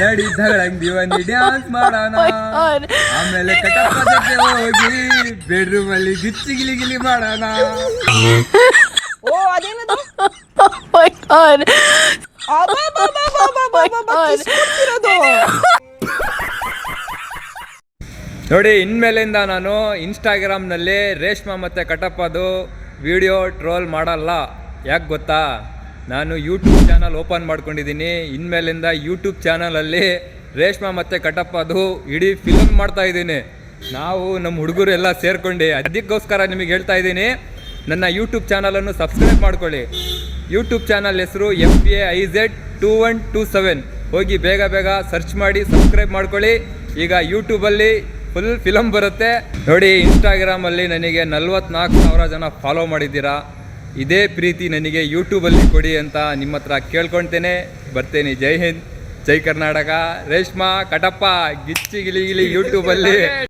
ನಡಿ ಧಗಳಂಗ್ ದಿವಂದಿ ಡ್ಯಾನ್ಸ್ ಮಾಡೋಣ ಆಮೇಲೆ ಕಟಪ್ಪ ಜೊತೆ ಹೋಗಿ ಬೆಡ್ರೂಮ್ ಅಲ್ಲಿ ಗಿಚ್ಚಿ ಗಿಲಿ ಗಿಲಿ ಮಾಡೋಣ. ಓ ಅದೇನದು ನೋಡಿ, ಇನ್ಮೇಲಿಂದ ನಾನು ಇನ್ಸ್ಟಾಗ್ರಾಮ್ನಲ್ಲಿ ರೇಷ್ಮಾ ಮತ್ತು ಕಟಪ್ಪದು ವಿಡಿಯೋ ಟ್ರೋಲ್ ಮಾಡಲ್ಲ. ಯಾಕೆ ಗೊತ್ತಾ, ನಾನು ಯೂಟ್ಯೂಬ್ ಚಾನಲ್ ಓಪನ್ ಮಾಡ್ಕೊಂಡಿದ್ದೀನಿ. ಇನ್ಮೇಲಿಂದ ಯೂಟ್ಯೂಬ್ ಚಾನಲಲ್ಲಿ ರೇಷ್ಮಾ ಮತ್ತು ಕಟಪ್ಪದು ಇಡೀ ಫಿಲ್ಮ್ ಮಾಡ್ತಾ ಇದ್ದೀನಿ. ನಾವು ನಮ್ಮ ಹುಡುಗರು ಎಲ್ಲ ಸೇರ್ಕೊಂಡು ಅದಕ್ಕೋಸ್ಕರ ನಿಮಗೆ ಹೇಳ್ತಾ ಇದ್ದೀನಿ, ನನ್ನ ಯೂಟ್ಯೂಬ್ ಚಾನಲನ್ನು ಸಬ್ಸ್ಕ್ರೈಬ್ ಮಾಡ್ಕೊಳ್ಳಿ. ಯೂಟ್ಯೂಬ್ ಚಾನಲ್ ಹೆಸರು FAIZ2127. ಹೋಗಿ ಬೇಗ ಬೇಗ ಸರ್ಚ್ ಮಾಡಿ ಸಬ್ಸ್ಕ್ರೈಬ್ ಮಾಡ್ಕೊಳ್ಳಿ. ಈಗ ಯೂಟ್ಯೂಬಲ್ಲಿ ಫುಲ್ ಫಿಲಮ್ ಬರುತ್ತೆ ನೋಡಿ. ಇನ್ಸ್ಟಾಗ್ರಾಮಲ್ಲಿ ನನಗೆ 44,000 ಜನ ಫಾಲೋ ಮಾಡಿದ್ದೀರಾ. ಇದೇ ಪ್ರೀತಿ ನನಗೆ ಯೂಟ್ಯೂಬಲ್ಲಿ ಕೊಡಿ ಅಂತ ನಿಮ್ಮ ಹತ್ರ ಕೇಳ್ಕೊಳ್ತೇನೆ. ಬರ್ತೇನೆ. ಜೈ ಹಿಂದ್, ಜೈ ಕರ್ನಾಟಕ. ರೇಷ್ಮಾ ಕಟಪ್ಪ ಗಿಚ್ಚಿ ಗಿಲಿ ಗಿಲಿ ಯೂಟ್ಯೂಬಲ್ಲಿ.